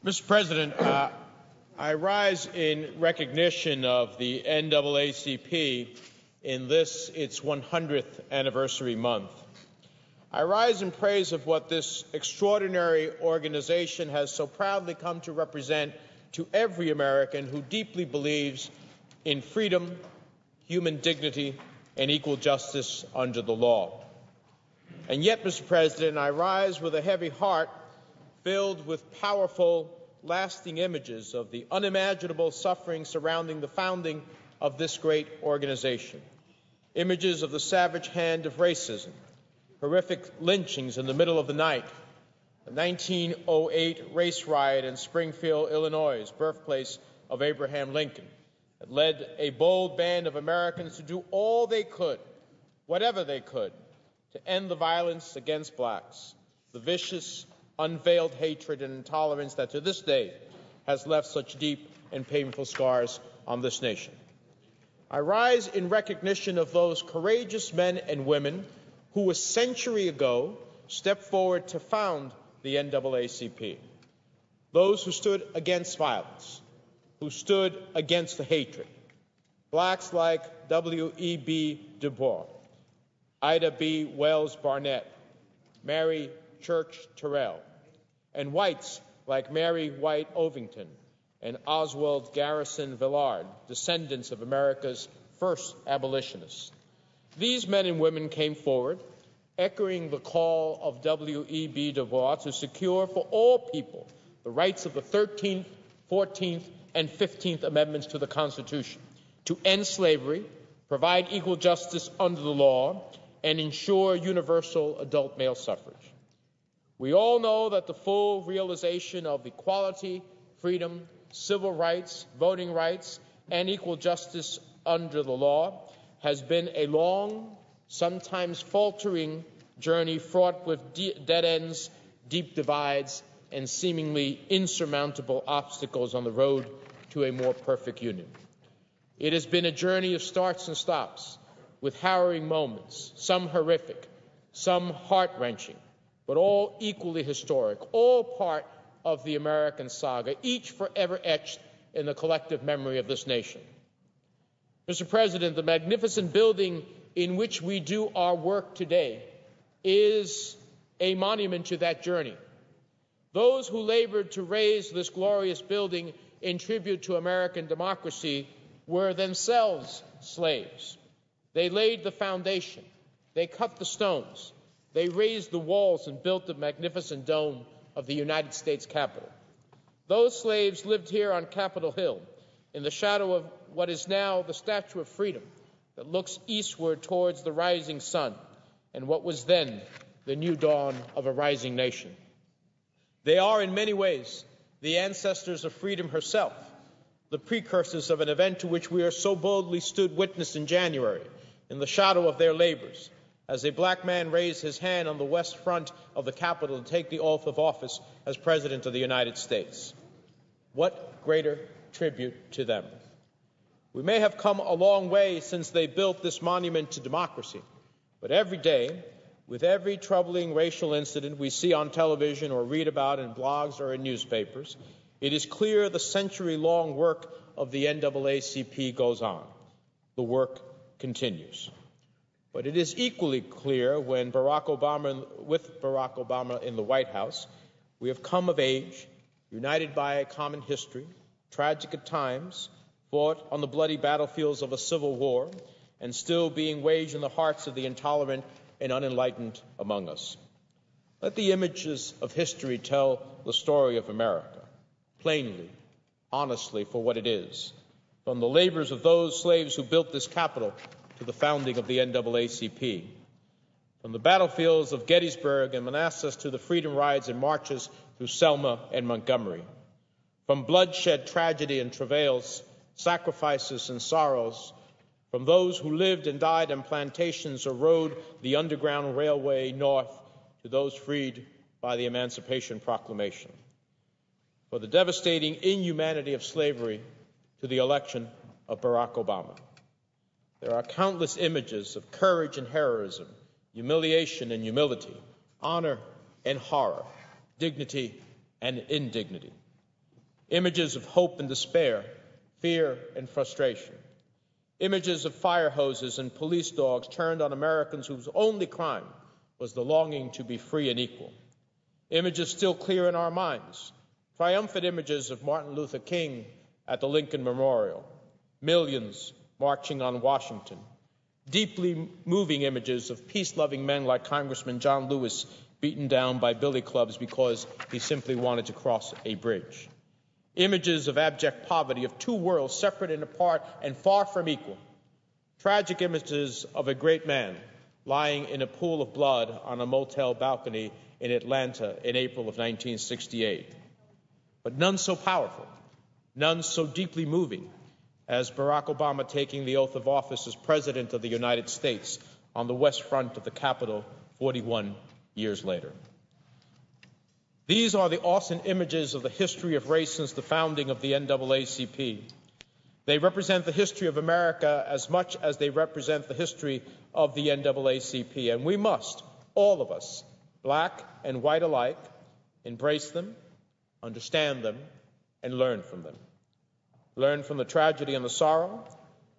Mr. President, I rise in recognition of the NAACP in this, its 100th anniversary month. I rise in praise of what this extraordinary organization has so proudly come to represent to every American who deeply believes in freedom, human dignity, and equal justice under the law. And yet, Mr. President, I rise with a heavy heart filled with powerful, lasting images of the unimaginable suffering surrounding the founding of this great organization. Images of the savage hand of racism, horrific lynchings in the middle of the night, the 1908 race riot in Springfield, Illinois, birthplace of Abraham Lincoln, that led a bold band of Americans to do all they could, whatever they could, to end the violence against blacks, the vicious, unveiled hatred and intolerance that to this day has left such deep and painful scars on this nation. I rise in recognition of those courageous men and women who a century ago stepped forward to found the NAACP, those who stood against violence, who stood against the hatred, blacks like W.E.B. Du Bois, Ida B. Wells Barnett, Mary Church Terrell, and whites like Mary White Ovington and Oswald Garrison Villard, descendants of America's first abolitionists. These men and women came forward, echoing the call of W.E.B. Du Bois to secure for all people the rights of the 13th, 14th, and 15th Amendments to the Constitution, to end slavery, provide equal justice under the law, and ensure universal adult male suffrage. We all know that the full realization of equality, freedom, civil rights, voting rights, and equal justice under the law has been a long, sometimes faltering journey fraught with dead ends, deep divides, and seemingly insurmountable obstacles on the road to a more perfect union. It has been a journey of starts and stops, with harrowing moments, some horrific, some heart-wrenching, but all equally historic, all part of the American saga, each forever etched in the collective memory of this nation. Mr. President, the magnificent building in which we do our work today is a monument to that journey. Those who labored to raise this glorious building in tribute to American democracy were themselves slaves. They laid the foundation. They cut the stones. They raised the walls and built the magnificent dome of the United States Capitol. Those slaves lived here on Capitol Hill in the shadow of what is now the Statue of Freedom that looks eastward towards the rising sun and what was then the new dawn of a rising nation. They are in many ways the ancestors of freedom herself, the precursors of an event to which we are so boldly stood witness in January in the shadow of their labors, as a black man raised his hand on the west front of the Capitol to take the oath of office as President of the United States. What greater tribute to them? We may have come a long way since they built this monument to democracy, but every day, with every troubling racial incident we see on television or read about in blogs or in newspapers, it is clear the century-long work of the NAACP goes on. The work continues. But it is equally clear when with Barack Obama in the White House, we have come of age, united by a common history, tragic at times, fought on the bloody battlefields of a civil war, and still being waged in the hearts of the intolerant and unenlightened among us. Let the images of history tell the story of America, plainly, honestly, for what it is, from the labors of those slaves who built this Capitol to the founding of the NAACP, from the battlefields of Gettysburg and Manassas to the freedom rides and marches through Selma and Montgomery, from bloodshed, tragedy, and travails, sacrifices and sorrows, from those who lived and died on plantations or rode the Underground Railway north to those freed by the Emancipation Proclamation, for the devastating inhumanity of slavery to the election of Barack Obama. There are countless images of courage and heroism, humiliation and humility, honor and horror, dignity and indignity. images of hope and despair, fear and frustration, images of fire hoses and police dogs turned on Americans whose only crime was the longing to be free and equal, images still clear in our minds, triumphant images of Martin Luther King at the Lincoln Memorial, millions marching on Washington, deeply moving images of peace-loving men like Congressman John Lewis beaten down by billy clubs because he simply wanted to cross a bridge, images of abject poverty, of two worlds separate and apart and far from equal, tragic images of a great man lying in a pool of blood on a motel balcony in Atlanta in April of 1968, but none so powerful, none so deeply moving as Barack Obama taking the oath of office as President of the United States on the west front of the Capitol 41 years later. These are the awesome images of the history of race since the founding of the NAACP. They represent the history of America as much as they represent the history of the NAACP, and we must, all of us, black and white alike, embrace them, understand them, and learn from them. Learn from the tragedy and the sorrow,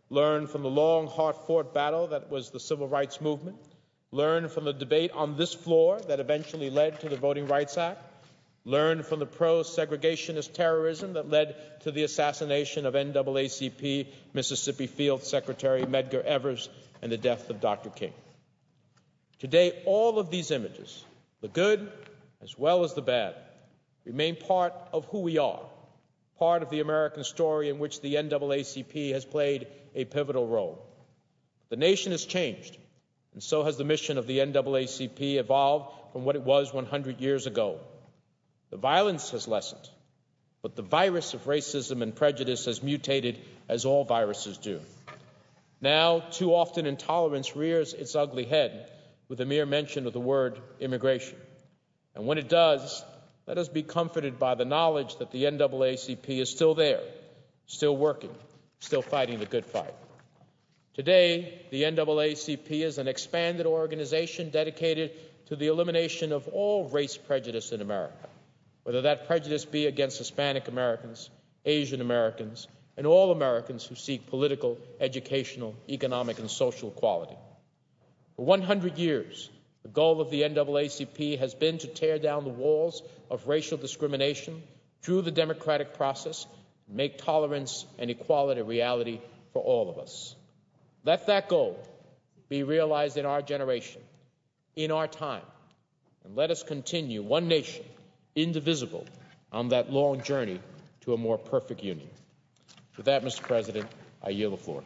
learn from the long, hard-fought battle that was the Civil Rights Movement, learn from the debate on this floor that eventually led to the Voting Rights Act, learn from the pro-segregationist terrorism that led to the assassination of NAACP Mississippi Field Secretary Medgar Evers and the death of Dr. King. Today, all of these images, the good as well as the bad, remain part of who we are, part of the American story in which the NAACP has played a pivotal role. The nation has changed, and so has the mission of the NAACP evolved from what it was 100 years ago. The violence has lessened, but the virus of racism and prejudice has mutated as all viruses do. Now, too often, intolerance rears its ugly head with the mere mention of the word immigration. And when it does, let us be comforted by the knowledge that the NAACP is still there, still working, still fighting the good fight. Today, the NAACP is an expanded organization dedicated to the elimination of all race prejudice in America, whether that prejudice be against Hispanic Americans, Asian Americans, and all Americans who seek political, educational, economic, and social equality. For 100 years, the goal of the NAACP has been to tear down the walls of racial discrimination through the democratic process and make tolerance and equality a reality for all of us. Let that goal be realized in our generation, in our time, and let us continue, one nation, indivisible, on that long journey to a more perfect union. With that, Mr. President, I yield the floor.